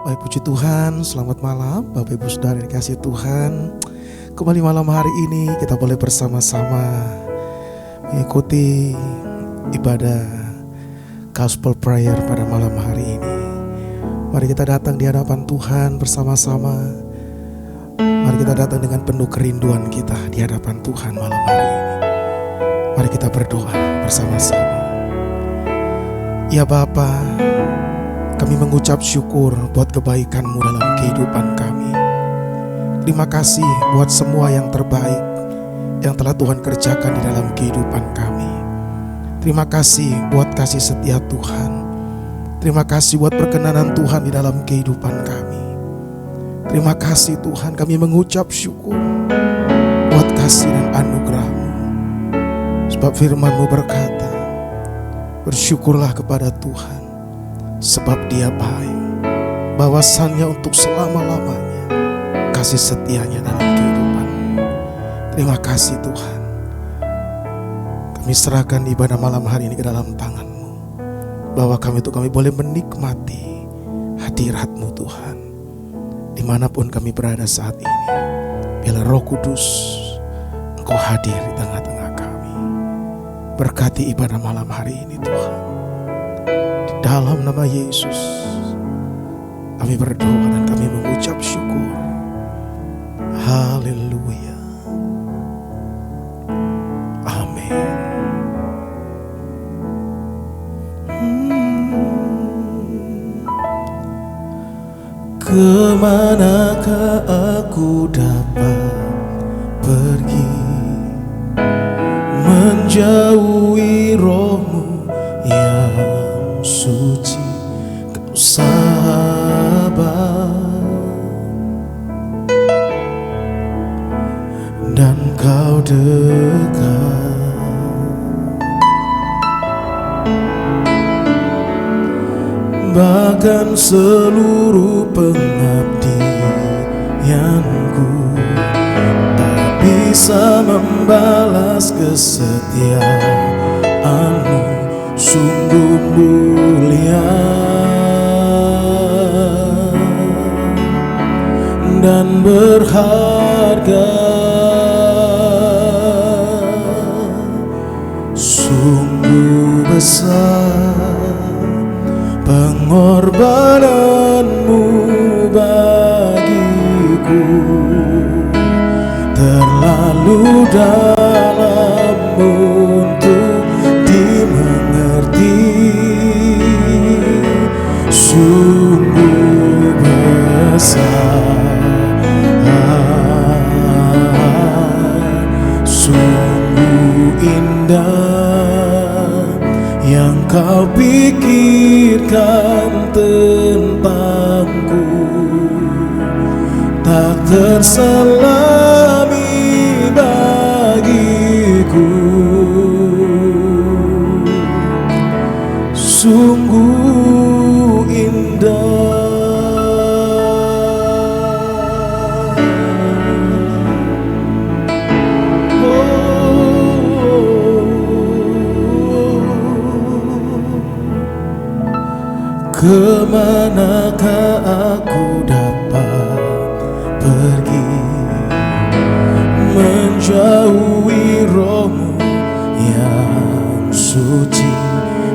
Baik, puji Tuhan, selamat malam Bapak Ibu Saudara yang dikasihi Tuhan. Kembali malam hari ini kita boleh bersama-sama mengikuti ibadah Gospel Prayer pada malam hari ini. Mari kita datang di hadapan Tuhan bersama-sama. Mari kita datang dengan penuh kerinduan kita di hadapan Tuhan malam hari ini. Mari kita berdoa bersama-sama. Ya Bapa, kami mengucap syukur buat kebaikan-Mu dalam kehidupan kami. Terima kasih buat semua yang terbaik yang telah Tuhan kerjakan di dalam kehidupan kami. Terima kasih buat kasih setia Tuhan. Terima kasih buat perkenanan Tuhan di dalam kehidupan kami. Terima kasih Tuhan, kami mengucap syukur buat kasih dan anugerah-Mu. Sebab firman-Mu berkata, bersyukurlah kepada Tuhan, sebab Dia baik, bahwasannya untuk selama-lamanya kasih setianya dalam kehidupan. Terima kasih Tuhan. Kami serahkan ibadah malam hari ini ke dalam tangan-Mu, bahwa kami boleh menikmati hadirat-Mu Tuhan. Dimanapun kami berada saat ini, biarlah Roh Kudus Engkau hadir di tengah-tengah kami. Berkati ibadah malam hari ini Tuhan. Dalam nama Yesus kami berdoa dan kami mengucap syukur. Haleluya. Amin. Kemanakah aku dapat pergi menjauhi Roh-Mu yang suci, Kau sabar dan Kau dekat. Bahkan seluruh pengabdianku tak bisa membalas kesetiaan-Mu, sungguh mulia dan berharga. Sungguh besar pengorbanan-Mu bagiku, terlalu dalam untuk dimengerti. Sungguh besar, sungguh indah yang Kau pikirkan tentangku, tak terselami bagiku. Sungguh indah. Kemanakah aku dapat pergi menjauhi Roh-Mu yang suci,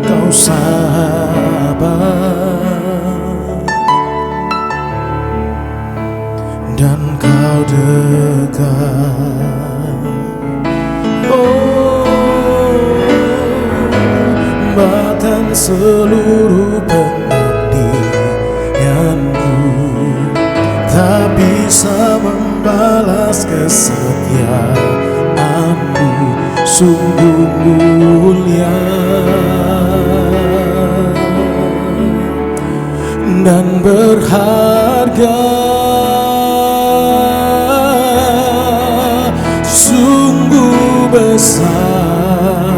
Kau sabar dan Kau dekat. Bahkan seluruh pengabdianku tak bisa membalas kesetiaan-Mu, sungguh mulia dan berharga. Sungguh besar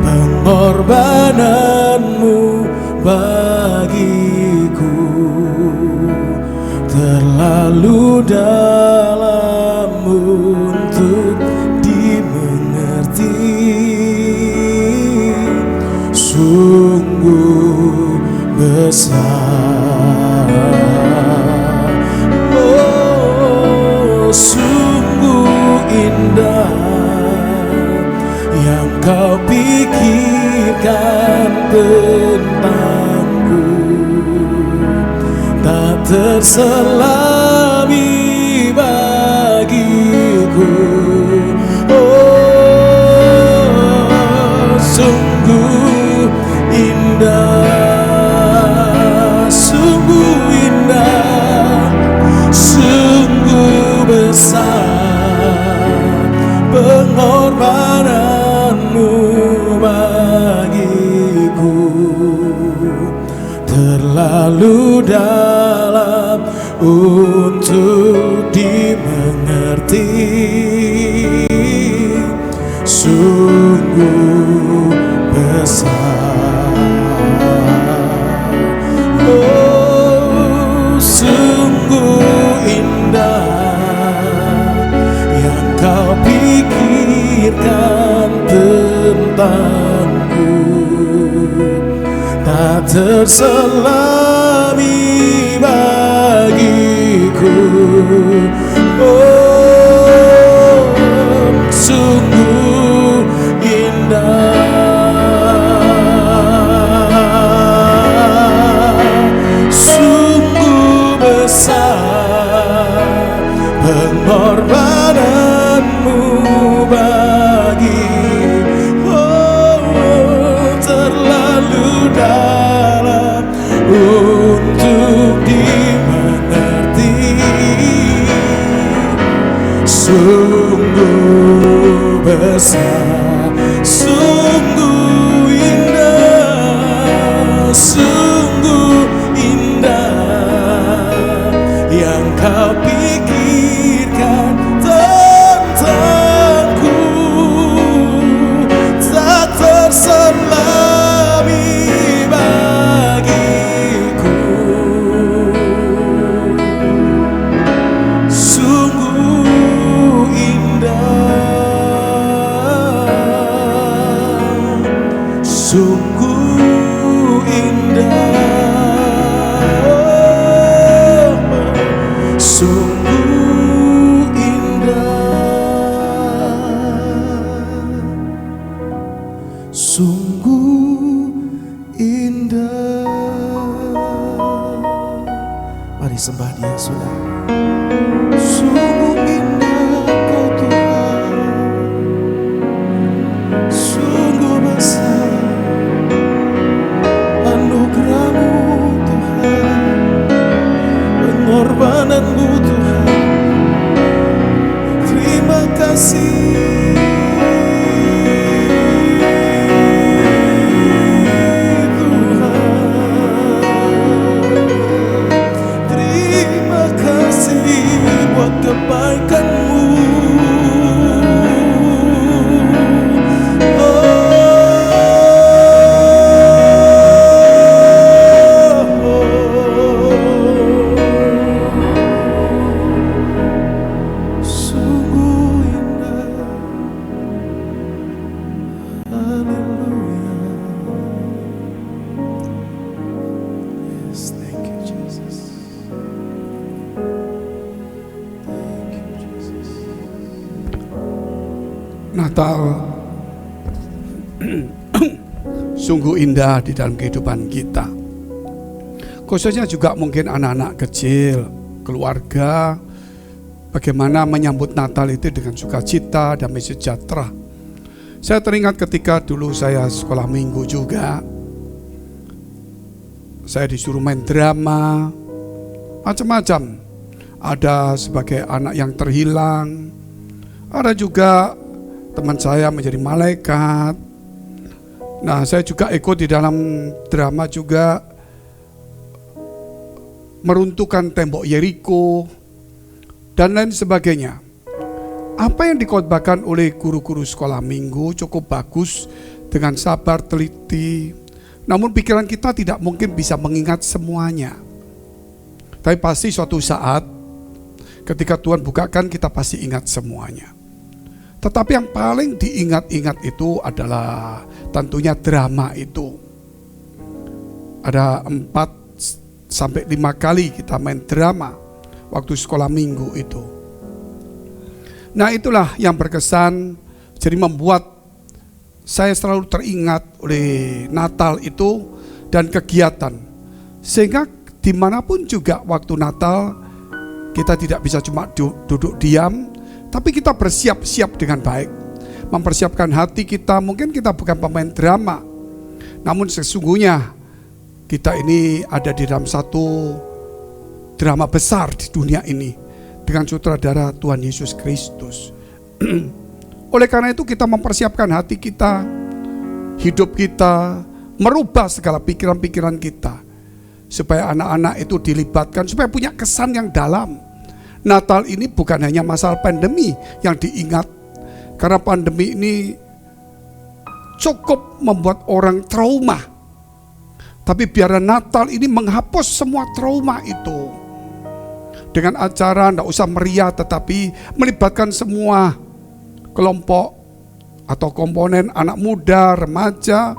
pengorbanan-Mu bagiku, terlalu dalam untuk dimengerti. Sungguh besar terselami bagiku. Sungguh indah, sungguh indah, sungguh besar pengorbananmu bagiku. Terlalu dalam untuk dimengerti, sungguh besar. Oh, sungguh indah yang kau pikirkan tentangku, tak terselami bagiku. Oh, sungguh indah, sungguh besar pengorbananmu bagi. Oh, terlalu dalam untuk dimengerti, sungguh besar, sungguh indah, sungguh indah yang kau pikirkan tentangku, tak terselami bagiku. Sungguh indah, sungguh indah, sungguh indah, sungguh indah. Mari sembah Dia, saudara. Sungguh indah Kau Tuhan, sungguh besar anugerah-Mu Tuhan, pengorbanan-Mu Tuhan. Terima kasih Tuhan, terima kasih buat kebaikan-Mu. Sungguh indah, haleluya. Yes, thank you Jesus. Thank you Jesus. Natal sungguh indah di dalam kehidupan kita. Khususnya juga mungkin anak-anak kecil, keluarga, bagaimana menyambut Natal itu dengan sukacita, damai sejahtera. Saya teringat ketika dulu saya sekolah minggu juga, saya disuruh main drama, macam-macam. Ada sebagai anak yang terhilang, ada juga teman saya menjadi malaikat. Nah, saya juga ikut di dalam drama juga, meruntuhkan tembok Yeriko dan lain sebagainya. Apa yang dikhotbahkan oleh guru-guru sekolah minggu cukup bagus, dengan sabar, teliti. Namun pikiran kita tidak mungkin bisa mengingat semuanya. Tapi pasti suatu saat ketika Tuhan bukakan, kita pasti ingat semuanya. Tetapi yang paling diingat-ingat itu adalah tentunya drama itu. Ada 4-5 kali kita main drama waktu sekolah minggu itu. Nah, itulah yang berkesan, jadi membuat saya selalu teringat oleh Natal itu dan kegiatan. Sehingga dimanapun juga waktu Natal, kita tidak bisa cuma duduk diam, tapi kita bersiap-siap dengan baik. Mempersiapkan hati kita, mungkin kita bukan pemain drama, namun sesungguhnya kita ini ada di dalam satu drama besar di dunia ini dengan sutradara Tuhan Yesus Kristus. Oleh karena itu kita mempersiapkan hati kita, hidup kita, merubah segala pikiran-pikiran kita, supaya anak-anak itu dilibatkan, supaya punya kesan yang dalam. Natal ini bukan hanya masalah pandemi yang diingat, karena pandemi ini cukup membuat orang trauma. Tapi biarlah Natal ini menghapus semua trauma itu. Dengan acara tidak usah meriah, tetapi melibatkan semua kelompok atau komponen anak muda, remaja,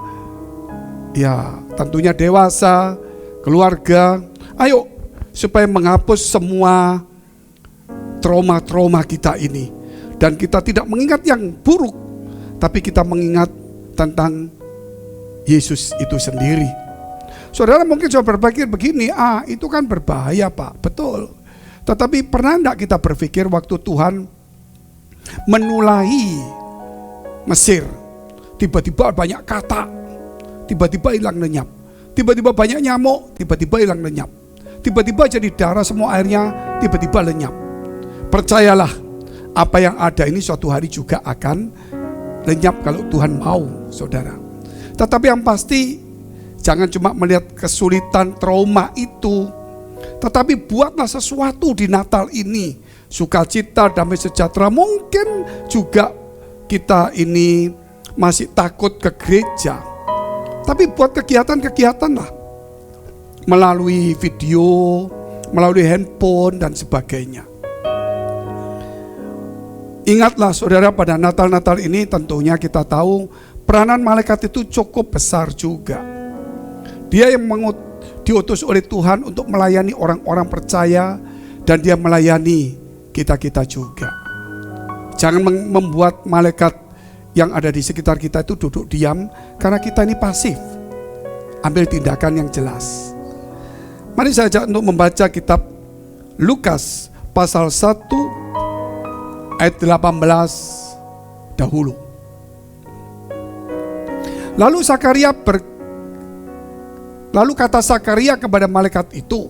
ya tentunya dewasa, keluarga. Ayo supaya menghapus semua trauma-trauma kita ini. Dan kita tidak mengingat yang buruk, tapi kita mengingat tentang Yesus itu sendiri. Saudara mungkin coba berpikir begini, itu kan berbahaya Pak, betul. Tetapi pernah enggak kita berpikir waktu Tuhan menulahi Mesir, tiba-tiba banyak kata, tiba-tiba hilang lenyap, tiba-tiba banyak nyamuk, tiba-tiba hilang lenyap, tiba-tiba jadi darah semua airnya, tiba-tiba lenyap. Percayalah, apa yang ada ini suatu hari juga akan lenyap kalau Tuhan mau, saudara. Tetapi yang pasti, jangan cuma melihat kesulitan trauma itu, tetapi buatlah sesuatu di Natal ini, sukacita, damai sejahtera. Mungkin juga kita ini masih takut ke gereja, tapi buat kegiatan-kegiatan lah, melalui video, melalui handphone dan sebagainya. Ingatlah saudara, pada Natal-Natal ini tentunya kita tahu peranan malaikat itu cukup besar juga. Dia yang diutus oleh Tuhan untuk melayani orang-orang percaya, dan dia melayani kita-kita juga. Jangan membuat malaikat yang ada di sekitar kita itu duduk diam, karena kita ini pasif. Ambil tindakan yang jelas. Mari saya ajak untuk membaca kitab Lukas pasal 1 ayat 18 dahulu. Lalu kata Zakaria kepada malaikat itu,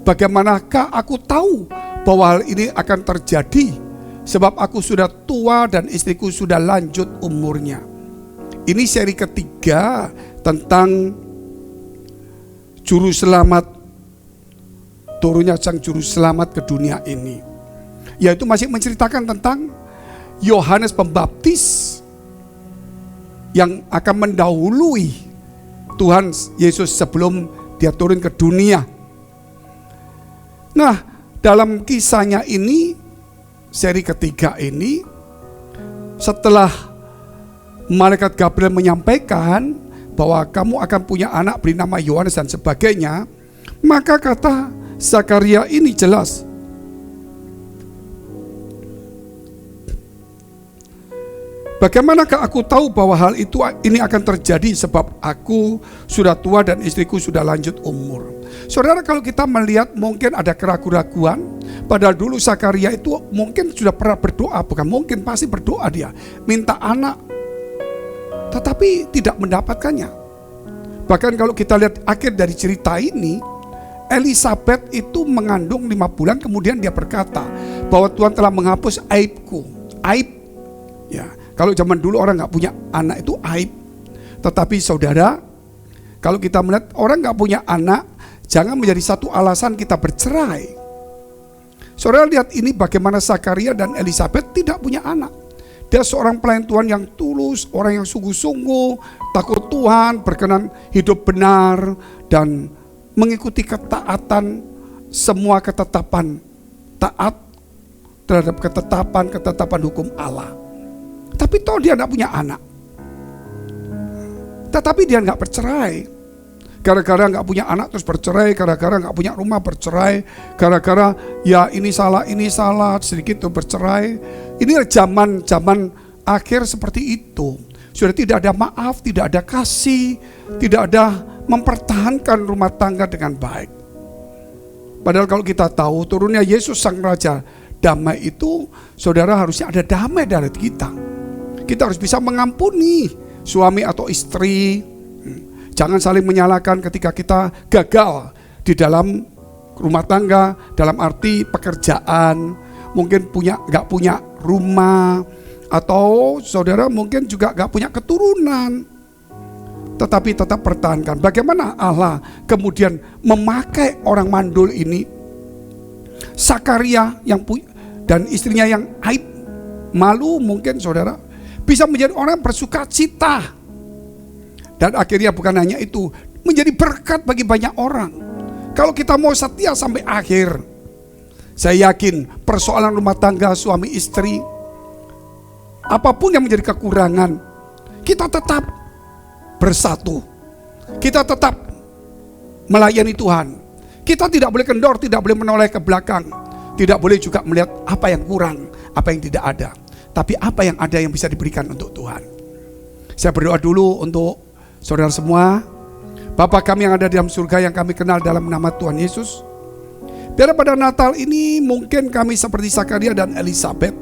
bagaimanakah aku tahu bahwa hal ini akan terjadi, sebab aku sudah tua dan istriku sudah lanjut umurnya. Ini seri ketiga tentang juru selamat, turunnya sang juru selamat ke dunia ini, yaitu masih menceritakan tentang Yohanes Pembaptis yang akan mendahului Tuhan Yesus sebelum dia turun ke dunia. Nah, dalam kisahnya ini, seri ketiga ini, setelah malaikat Gabriel menyampaikan bahwa kamu akan punya anak beri nama Yohanes dan sebagainya, maka kata Zakaria ini jelas, bagaimanakah aku tahu bahwa hal ini akan terjadi, sebab aku sudah tua dan istriku sudah lanjut umur. Saudara, kalau kita melihat mungkin ada keraguan-keraguan, padahal dulu Zakaria itu mungkin sudah pernah berdoa, bukan mungkin, pasti berdoa dia, minta anak, tetapi tidak mendapatkannya. Bahkan kalau kita lihat akhir dari cerita ini, Elisabeth itu mengandung 5 bulan, kemudian dia berkata bahwa Tuhan telah menghapus aibku. Aib, ya. Kalau zaman dulu orang gak punya anak itu aib. Tetapi saudara, kalau kita melihat orang gak punya anak, jangan menjadi satu alasan kita bercerai. Saudara lihat ini bagaimana Zakaria dan Elisabeth tidak punya anak. Dia seorang pelayan Tuhan yang tulus, orang yang sungguh-sungguh, takut Tuhan, berkenan hidup benar, dan mengikuti ketaatan semua ketetapan, taat terhadap ketetapan hukum Allah. Tapi toh dia tidak punya anak. Tetapi dia nggak bercerai. Gara-gara nggak punya anak terus bercerai, gara-gara nggak punya rumah bercerai, gara-gara ya ini salah, sedikit tuh bercerai. Ini zaman akhir seperti itu. Sudah tidak ada maaf, tidak ada kasih, tidak ada mempertahankan rumah tangga dengan baik. Padahal kalau kita tahu turunnya Yesus Sang Raja damai itu, saudara, harusnya ada damai dari kita. Kita harus bisa mengampuni suami atau istri. Jangan saling menyalahkan ketika kita gagal di dalam rumah tangga, dalam arti pekerjaan, mungkin nggak punya rumah, atau saudara mungkin juga nggak punya keturunan. Tetapi tetap pertahankan. Bagaimana Allah kemudian memakai orang mandul ini, Sakaria yang dan istrinya yang aib, malu mungkin saudara, bisa menjadi orang yang bersuka cita. Dan akhirnya bukan hanya itu, menjadi berkat bagi banyak orang. Kalau kita mau setia sampai akhir, saya yakin persoalan rumah tangga suami istri, apapun yang menjadi kekurangan, kita tetap bersatu. Kita tetap melayani Tuhan. Kita tidak boleh kendor, tidak boleh menoleh ke belakang. Tidak boleh juga melihat apa yang kurang, apa yang tidak ada. Tapi apa yang ada yang bisa diberikan untuk Tuhan. Saya berdoa dulu untuk saudara semua. Bapa kami yang ada di dalam surga, yang kami kenal dalam nama Tuhan Yesus. Biar pada Natal ini mungkin kami seperti Sakaria dan Elizabeth,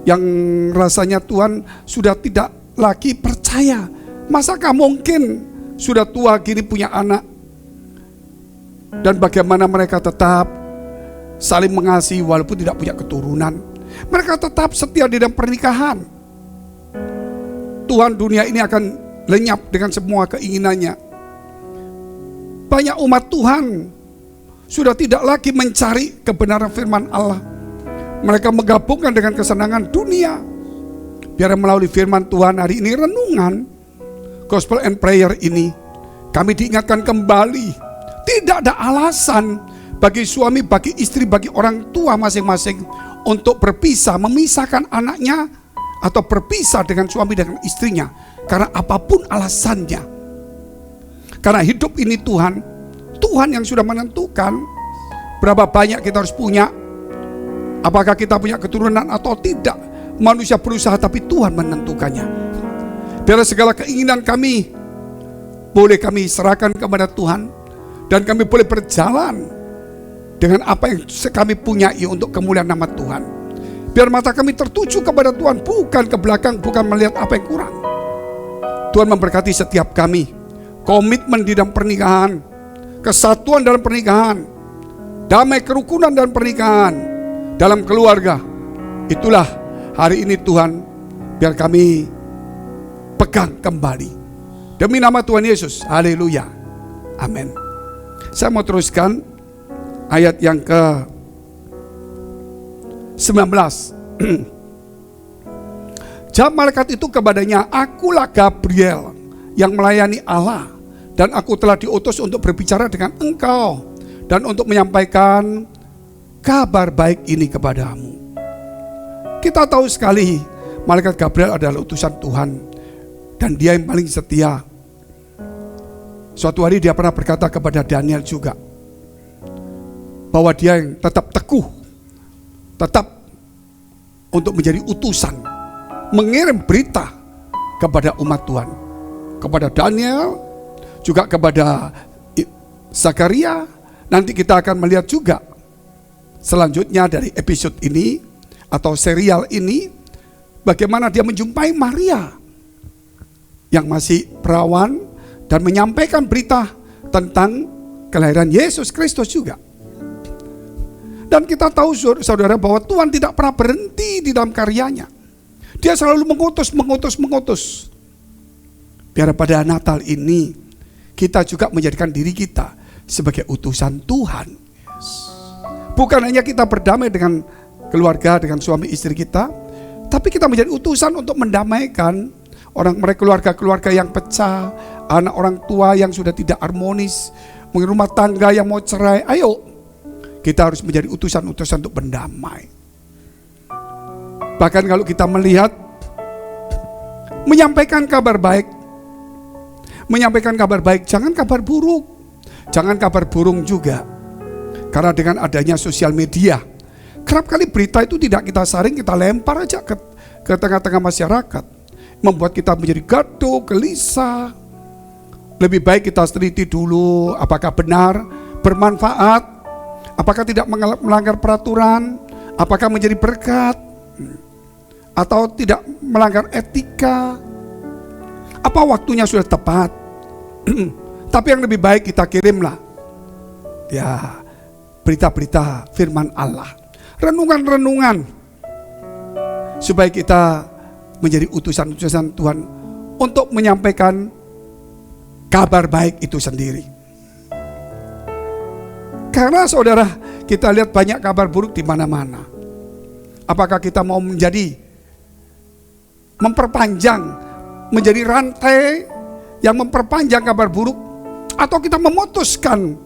yang rasanya Tuhan sudah tidak lagi percaya. Masakah mungkin sudah tua kini punya anak? Dan bagaimana mereka tetap saling mengasihi walaupun tidak punya keturunan. Mereka tetap setia di dalam pernikahan. Tuhan, dunia ini akan lenyap dengan semua keinginannya. Banyak umat Tuhan sudah tidak lagi mencari kebenaran firman Allah. Mereka menggabungkan dengan kesenangan dunia. Biar melalui firman Tuhan hari ini, renungan Gospel and Prayer ini, kami diingatkan kembali, tidak ada alasan bagi suami, bagi istri, bagi orang tua masing-masing untuk berpisah, memisahkan anaknya, atau berpisah dengan suami dengan istrinya, karena apapun alasannya. Karena hidup ini Tuhan yang sudah menentukan berapa banyak kita harus punya, apakah kita punya keturunan atau tidak. Manusia berusaha, tapi Tuhan menentukannya. Biar segala keinginan kami boleh kami serahkan kepada Tuhan, dan kami boleh berjalan dengan apa yang kami punyai untuk kemuliaan nama Tuhan. Biar mata kami tertuju kepada Tuhan, bukan ke belakang, bukan melihat apa yang kurang. Tuhan memberkati setiap kami. Komitmen di dalam pernikahan, kesatuan dalam pernikahan, damai kerukunan dalam pernikahan, dalam keluarga. Itulah hari ini Tuhan, biar kami pegang kembali. Demi nama Tuhan Yesus, haleluya, amin. Saya mau teruskan ayat yang ke 19. Jawab malaikat itu kepadanya, akulah Gabriel yang melayani Allah, dan aku telah diutus untuk berbicara dengan engkau dan untuk menyampaikan kabar baik ini kepadamu. Kita tahu sekali malaikat Gabriel adalah utusan Tuhan, dan dia yang paling setia. Suatu hari dia pernah berkata kepada Daniel juga, bahwa dia yang tetap teguh, tetap untuk menjadi utusan, mengirim berita kepada umat Tuhan, kepada Daniel, juga kepada Sakaria. Nanti kita akan melihat juga selanjutnya dari episode ini atau serial ini, bagaimana dia menjumpai Maria yang masih perawan dan menyampaikan berita tentang kelahiran Yesus Kristus juga. Dan kita tahu saudara bahwa Tuhan tidak pernah berhenti di dalam karyanya. Dia selalu mengutus. Biar pada Natal ini kita juga menjadikan diri kita sebagai utusan Tuhan. Bukan hanya kita berdamai dengan keluarga, dengan suami istri kita, tapi kita menjadi utusan untuk mendamaikan keluarga-keluarga yang pecah, anak orang tua yang sudah tidak harmonis, rumah tangga yang mau cerai. Ayo, kita harus menjadi utusan-utusan untuk mendamai. Bahkan kalau kita melihat menyampaikan kabar baik, jangan kabar buruk, jangan kabar burung juga. Karena dengan adanya sosial media, kerap kali berita itu tidak kita saring, kita lempar aja ke tengah-tengah masyarakat, membuat kita menjadi gaduh, gelisah. Lebih baik kita teliti dulu apakah benar, bermanfaat, Apakah tidak melanggar peraturan? Apakah menjadi berkat? Atau tidak melanggar etika? Apa waktunya sudah tepat? Tapi yang lebih baik kita kirimlah ya berita-berita firman Allah, renungan-renungan, supaya kita menjadi utusan-utusan Tuhan untuk menyampaikan kabar baik itu sendiri. Karena saudara, kita lihat banyak kabar buruk di mana-mana. Apakah kita mau memperpanjang, menjadi rantai yang memperpanjang kabar buruk, atau kita memutuskan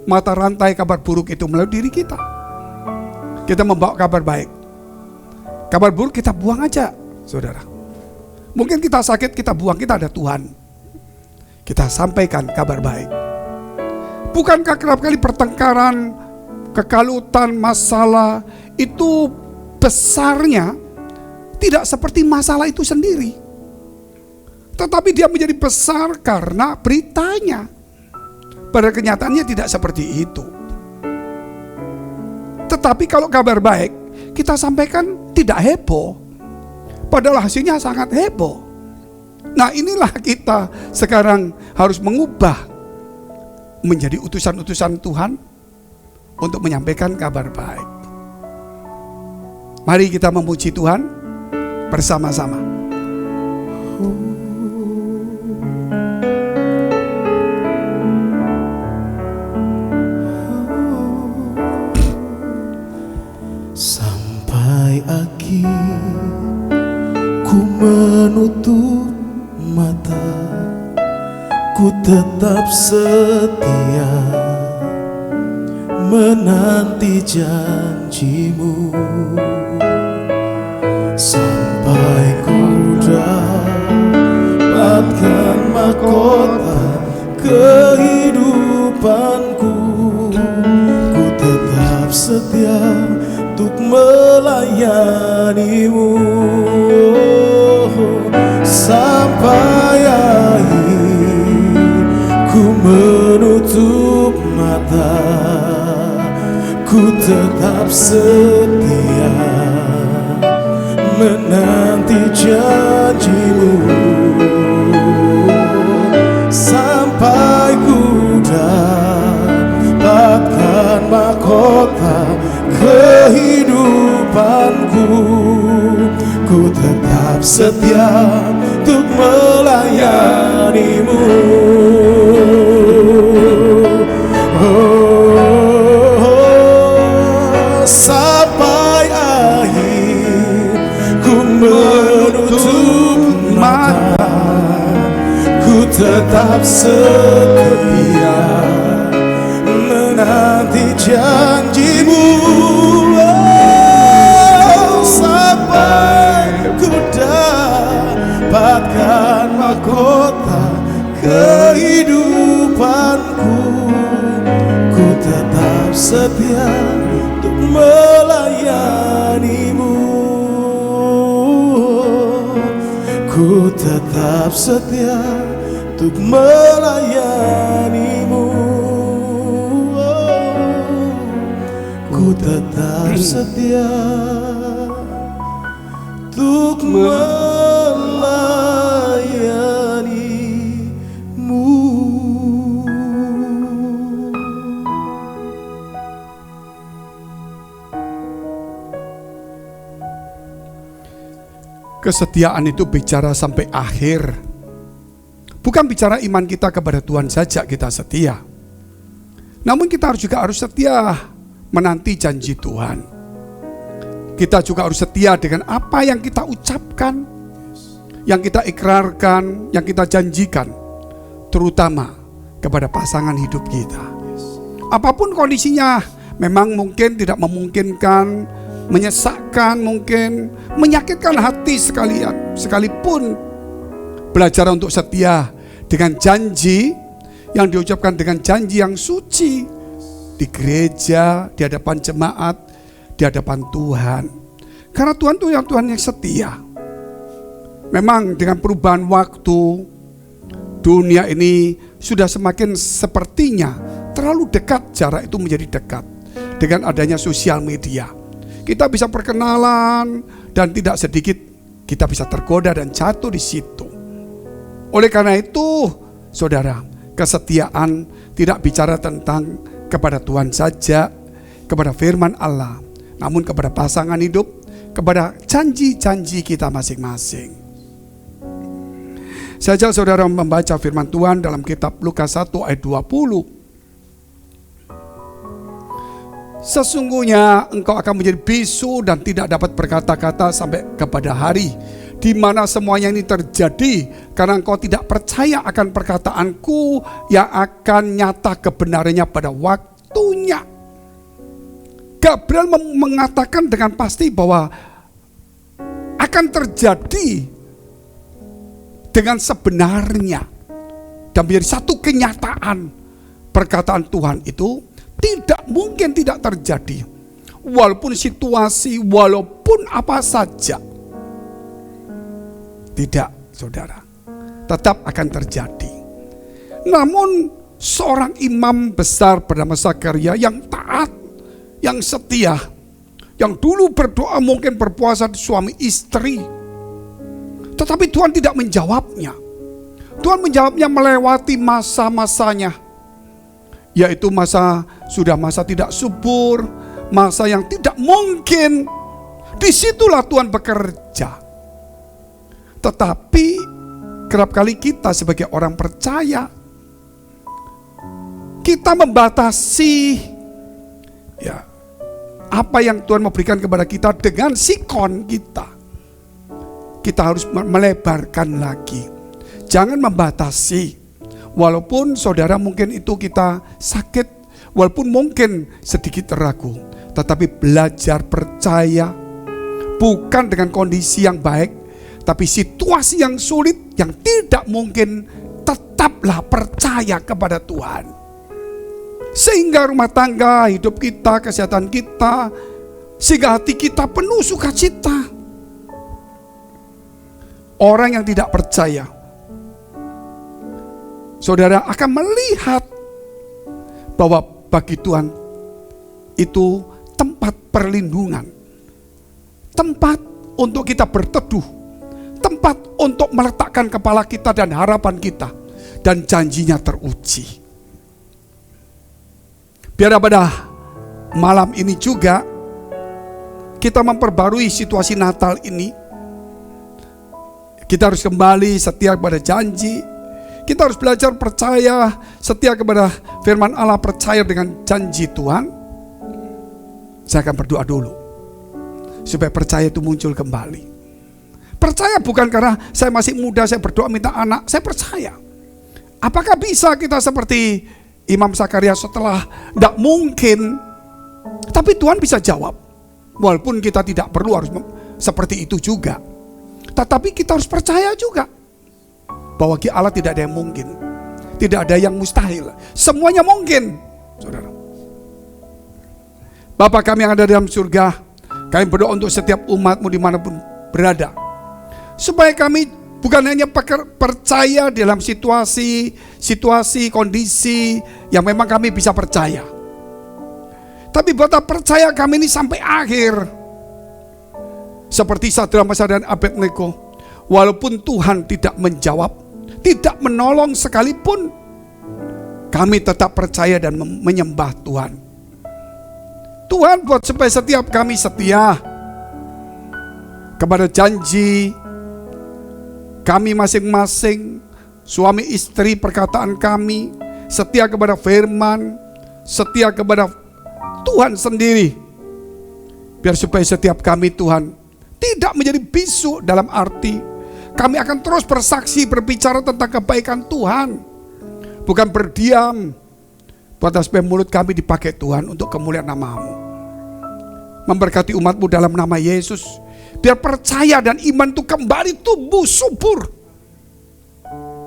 mata rantai kabar buruk itu melalui diri kita? Kita membawa kabar baik. Kabar buruk kita buang aja, saudara. Mungkin kita sakit, kita buang, kita ada Tuhan. Kita sampaikan kabar baik. Bukankah kerap kali pertengkaran, kekalutan, masalah itu besarnya tidak seperti masalah itu sendiri, tetapi dia menjadi besar karena beritanya. Pada kenyataannya tidak seperti itu. Tetapi kalau kabar baik kita sampaikan tidak heboh, padahal hasilnya sangat heboh. Nah, inilah kita sekarang harus mengubah menjadi utusan-utusan Tuhan untuk menyampaikan kabar baik. Mari kita memuji Tuhan bersama-sama. Sampai akhir ku menutup mata, ku tetap setia menanti janjimu, sampai ku dapatkan mahkota kehidupanku. Ku tetap setia untuk melayanimu sampai akhir. Ku menutup mata, ku tetap setia menanti janjimu, sampai ku dapatkan mahkota kehidupanku. Ku tetap setia untuk melayanimu. Sampai akhir ku menutup mata, ku tetap setia menanti janjimu, sampai ku dapatkan mahkota kehidupanku. Ku tetap setia untuk melayanimu. Ku tetap setia untuk melayanimu. Ku tetap setia untuk melayanimu. Kesetiaan itu bicara sampai akhir. Bukan bicara iman kita kepada Tuhan saja kita setia, namun kita juga harus setia menanti janji Tuhan. Kita juga harus setia dengan apa yang kita ucapkan, yang kita ikrarkan, yang kita janjikan, terutama kepada pasangan hidup kita. Apapun kondisinya, memang mungkin tidak memungkinkan, menyesakkan, mungkin menyakitkan hati sekalipun belajar untuk setia dengan janji yang diucapkan dengan janji yang suci di gereja, di hadapan jemaat, di hadapan Tuhan. Karena Tuhan itu yang Tuhan yang setia. Memang dengan perubahan waktu, dunia ini sudah semakin sepertinya terlalu dekat, jarak itu menjadi dekat. dengan adanya sosial media. Kita bisa perkenalan dan tidak sedikit kita bisa tergoda dan jatuh di situ. Oleh karena itu, saudara, kesetiaan tidak bicara tentang kepada Tuhan saja, kepada firman Allah, namun kepada pasangan hidup, kepada janji-janji kita masing-masing. Saya ajak saudara membaca firman Tuhan dalam kitab Lukas 1 ayat 20. Sesungguhnya engkau akan menjadi bisu dan tidak dapat berkata-kata sampai kepada hari di mana semuanya ini terjadi, karena engkau tidak percaya akan perkataanku yang akan nyata kebenarannya pada waktunya. Gabriel mengatakan dengan pasti bahwa akan terjadi dengan sebenarnya dan menjadi satu kenyataan. Perkataan Tuhan itu tidak mungkin tidak terjadi, walaupun situasi, walaupun apa saja. Tidak, saudara, tetap akan terjadi. Namun seorang imam besar bernama Zakaria yang taat, yang setia, yang dulu berdoa mungkin berpuasa suami istri, tetapi Tuhan tidak menjawabnya. Tuhan menjawabnya melewati masa-masanya, yaitu masa tidak subur, masa yang tidak mungkin. Disitulah Tuhan bekerja. Tetapi kerap kali kita sebagai orang percaya, kita membatasi ya apa yang Tuhan memberikan kepada kita dengan sikon kita. Kita harus melebarkan lagi. Jangan membatasi. Walaupun saudara mungkin itu kita sakit, walaupun mungkin sedikit ragu, tetapi belajar percaya bukan dengan kondisi yang baik, tapi situasi yang sulit, yang tidak mungkin, tetaplah percaya kepada Tuhan. Sehingga rumah tangga, hidup kita, kesehatan kita, sehingga hati kita penuh sukacita. Orang yang tidak percaya, saudara, akan melihat bahwa bagi Tuhan itu tempat perlindungan, tempat untuk kita berteduh, tempat untuk meletakkan kepala kita dan harapan kita, dan janjinya teruji. Biar pada malam ini juga kita memperbarui situasi Natal ini. Kita harus kembali setia kepada janji. Kita harus belajar percaya, setia kepada firman Allah, percaya dengan janji Tuhan. Saya akan berdoa dulu supaya percaya itu muncul kembali. Percaya bukan karena saya masih muda, saya berdoa minta anak. Saya percaya. Apakah bisa kita seperti Imam Zakaria setelah tidak mungkin, tapi Tuhan bisa jawab. Walaupun kita tidak perlu harus seperti itu juga, tetapi kita harus percaya juga bahwa bagi Allah tidak ada yang mungkin, tidak ada yang mustahil, semuanya mungkin, saudara. Bapa kami yang ada dalam surga, kami berdoa untuk setiap umat-Mu dimanapun berada, supaya kami bukan hanya percaya dalam situasi, kondisi yang memang kami bisa percaya, tapi Bapak percaya kami ini sampai akhir. Seperti Sadrak, Mesak dan Abednego, walaupun Tuhan tidak menjawab, tidak menolong sekalipun, kami tetap percaya dan menyembah Tuhan. Tuhan buat supaya setiap kami setia kepada janji kami masing-masing, suami istri, perkataan kami, setia kepada firman, setia kepada Tuhan sendiri. Biar supaya setiap kami, Tuhan, tidak menjadi bisu, dalam arti kami akan terus bersaksi, berbicara tentang kebaikan Tuhan, bukan berdiam. Buat supaya mulut kami dipakai Tuhan untuk kemuliaan nama-Mu. Memberkati umat-Mu dalam nama Yesus. Biar percaya dan iman itu kembali tumbuh subur,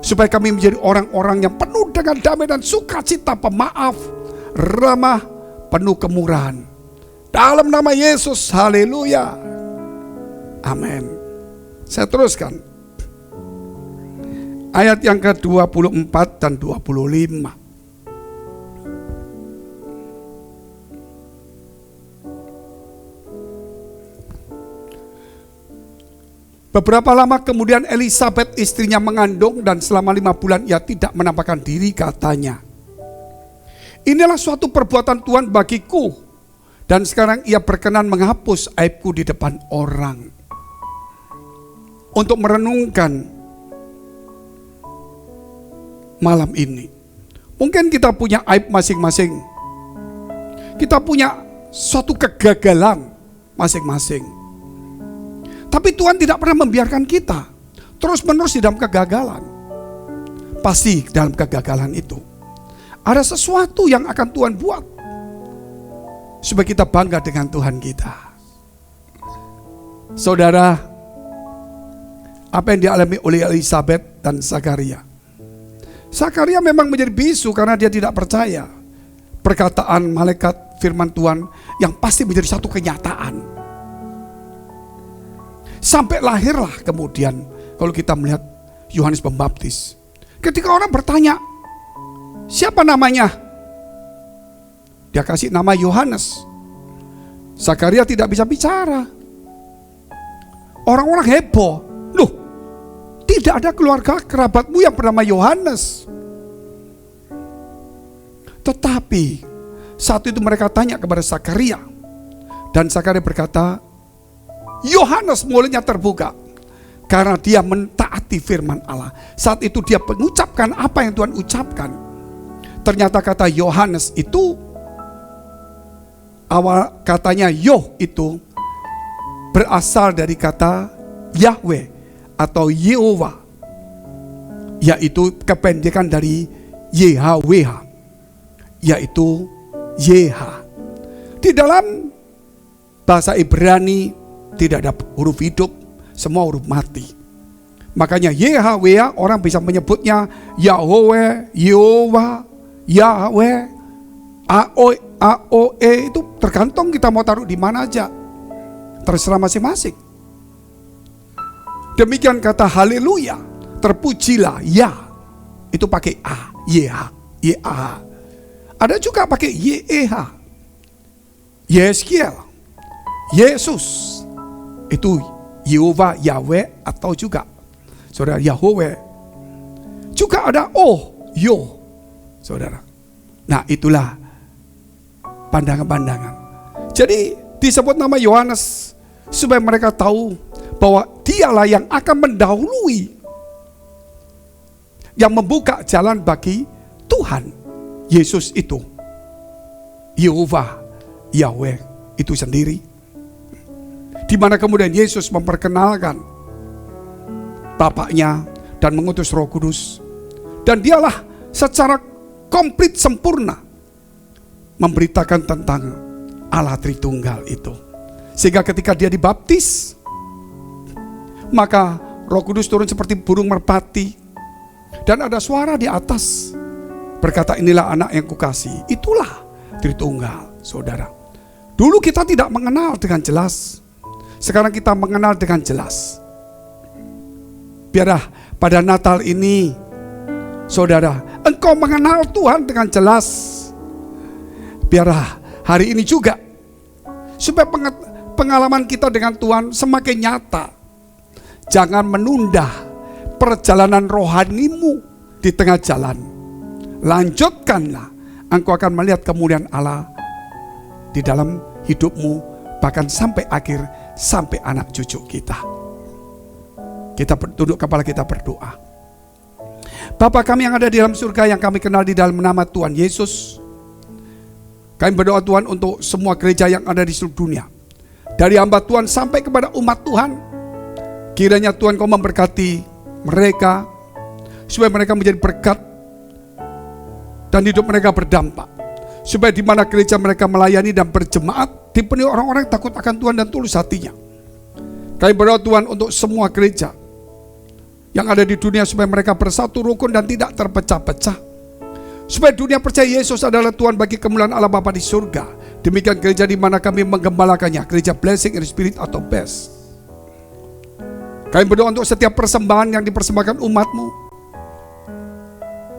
supaya kami menjadi orang-orang yang penuh dengan damai dan sukacita, pemaaf, ramah, penuh kemurahan. Dalam nama Yesus, haleluya, amin. Saya teruskan ayat yang ke-24 dan 25. Beberapa lama kemudian Elisabeth istrinya mengandung dan selama 5 bulan ia tidak menampakkan diri, katanya. Inilah suatu perbuatan Tuhan bagiku, dan sekarang ia berkenan menghapus aibku di depan orang. Untuk merenungkan malam ini, mungkin kita punya aib masing-masing. Kita punya suatu kegagalan masing-masing. Tapi Tuhan tidak pernah membiarkan kita terus-menerus di dalam kegagalan. Pasti dalam kegagalan itu ada sesuatu yang akan Tuhan buat supaya kita bangga dengan Tuhan kita. Saudara, apa yang dialami oleh Elisabeth dan Zakaria? Zakaria memang menjadi bisu karena dia tidak percaya perkataan malaikat firman Tuhan yang pasti menjadi satu kenyataan. Sampai lahirlah kemudian, kalau kita melihat Yohanes Pembaptis. Ketika orang bertanya, siapa namanya? Dia kasih nama Yohanes. Zakaria tidak bisa bicara. Orang-orang heboh. Loh, tidak ada keluarga kerabatmu yang bernama Yohanes. Tetapi saat itu mereka tanya kepada Zakaria, dan Zakaria berkata, Yohanes mulutnya terbuka karena dia mentaati firman Allah. Saat itu dia mengucapkan apa yang Tuhan ucapkan. Ternyata kata Yohanes itu, awal katanya Yoh itu berasal dari kata Yahweh atau Yehova, yaitu kependekan dari YHWH, yaitu Yeha. Di dalam bahasa Ibrani tidak ada huruf hidup, semua huruf mati. Makanya YHWH orang bisa menyebutnya Yahweh, Yehova, Yahweh, AOE, itu tergantung kita mau taruh di mana aja. Terserah masing-masing. Demikian kata haleluya, terpujilah ya, itu pakai A, YH, YAH. Ada juga pakai YEH, Yeskiel, Yesus. Itu Yehova, Yahweh, atau juga saudara Yahweh. Juga ada Yo, saudara. Nah, itulah pandangan-pandangan. Jadi disebut nama Yohanes supaya mereka tahu bahwa dialah yang akan mendahului, yang membuka jalan bagi Tuhan Yesus itu, Yehova, Yahweh itu sendiri. Di mana kemudian Yesus memperkenalkan Bapaknya dan mengutus Roh Kudus. Dan dialah secara komplit sempurna memberitakan tentang Allah Tritunggal itu. Sehingga ketika dia dibaptis, maka Roh Kudus turun seperti burung merpati. Dan ada suara di atas berkata, inilah anak yang kukasihi. Itulah Tritunggal, saudara. Dulu kita tidak mengenal dengan jelas. Sekarang kita mengenal dengan jelas. Biarlah pada Natal ini, saudara, engkau mengenal Tuhan dengan jelas. Biarlah hari ini juga, supaya pengalaman kita dengan Tuhan semakin nyata. Jangan menunda perjalanan rohanimu di tengah jalan. Lanjutkanlah, engkau akan melihat kemuliaan Allah di dalam hidupmu, bahkan sampai akhir, sampai anak cucu kita. Kita tunduk kepala, kita berdoa. Bapa kami yang ada di dalam surga, yang kami kenal di dalam nama Tuhan Yesus, kami berdoa Tuhan untuk semua gereja yang ada di seluruh dunia, dari hamba Tuhan sampai kepada umat Tuhan. Kiranya Tuhan kau memberkati mereka, supaya mereka menjadi berkat dan hidup mereka berdampak. Supaya di mana gereja mereka melayani dan berjemaat, dipenuhi orang-orang yang takut akan Tuhan dan tulus hatinya. Kami berdoa Tuhan untuk semua gereja yang ada di dunia, supaya mereka bersatu rukun dan tidak terpecah-pecah. Supaya dunia percaya Yesus adalah Tuhan bagi kemuliaan Allah Bapa di surga. Demikian gereja di mana kami menggembalakannya, gereja Blessing in Spirit atau BES. Kami berdoa untuk setiap persembahan yang dipersembahkan umat-Mu,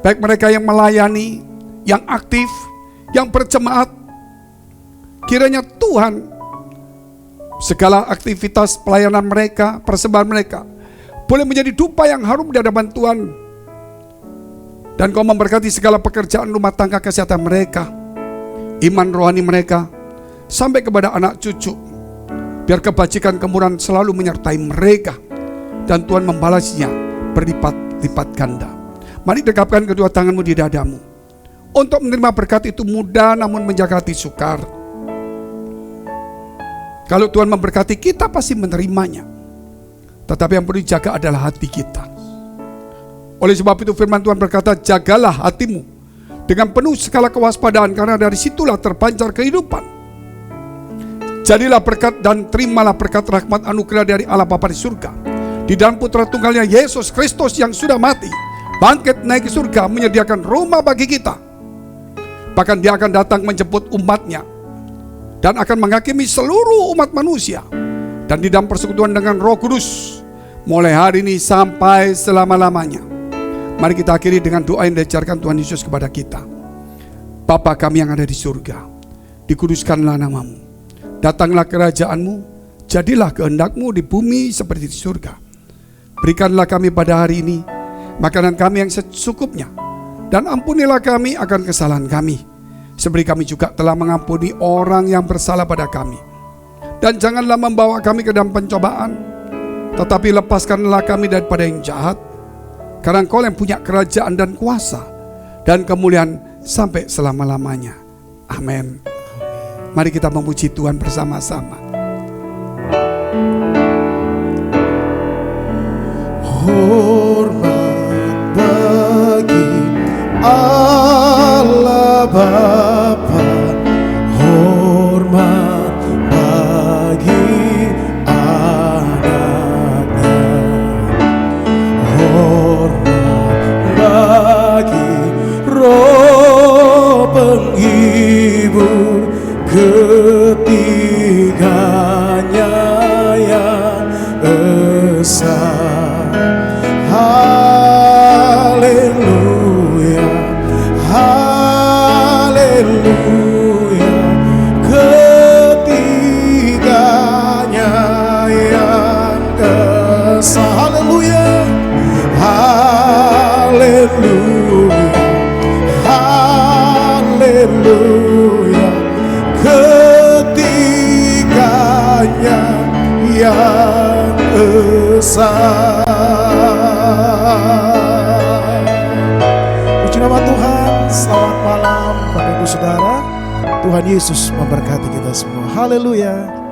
baik mereka yang melayani, yang aktif, yang berjemaat. Kiranya Tuhan Segala aktivitas pelayanan mereka, persembahan mereka boleh menjadi dupa yang harum di hadapan Tuhan. Dan Kau memberkati segala pekerjaan rumah tangga, kesehatan mereka, iman rohani mereka, sampai kepada anak cucu. Biar kebajikan kemurahan selalu menyertai mereka, dan Tuhan membalasnya berlipat-lipat ganda. Mari dekapkan kedua tanganmu di dadamu. Untuk menerima berkat itu mudah, namun menjaga hati sukar. Kalau Tuhan memberkati kita pasti menerimanya. Tetapi yang perlu dijaga adalah hati kita. Oleh sebab itu firman Tuhan berkata, jagalah hatimu dengan penuh segala kewaspadaan, karena dari situlah terpancar kehidupan. Jadilah berkat dan terimalah berkat rahmat anugerah dari Allah Bapa di surga, di dalam Putra Tunggalnya Yesus Kristus yang sudah mati, bangkit naik ke surga, menyediakan rumah bagi kita. Bahkan Dia akan datang menjemput umatnya dan akan menghakimi seluruh umat manusia, dan di dalam persekutuan dengan Roh Kudus mulai hari ini sampai selama-lamanya. Mari kita akhiri dengan doa yang diajarkan Tuhan Yesus kepada kita. Bapa kami yang ada di surga, dikuduskanlah namamu, datanglah kerajaan-Mu, jadilah kehendak-Mu di bumi seperti di surga. Berikanlah kami pada hari ini makanan kami yang secukupnya, dan ampunilah kami akan kesalahan kami, seperti kami juga telah mengampuni orang yang bersalah pada kami. Dan janganlah membawa kami ke dalam pencobaan, tetapi lepaskanlah kami daripada yang jahat. Karena Engkau yang punya kerajaan dan kuasa dan kemuliaan sampai selama-lamanya. Amin. Mari kita memuji Tuhan bersama-sama. Hormat bagi Allah Bapa, hormat bagi anaknya, hormat bagi Roh penghibur ketiganya yang esa. Haleluya, haleluya, ketiganya yang esa. Haleluya, haleluya, haleluya, ketiganya yang esa. Puji nama Tuhan. Selamat malam Bapak Ibu Saudara. Tuhan Yesus memberkati kita semua. Haleluya.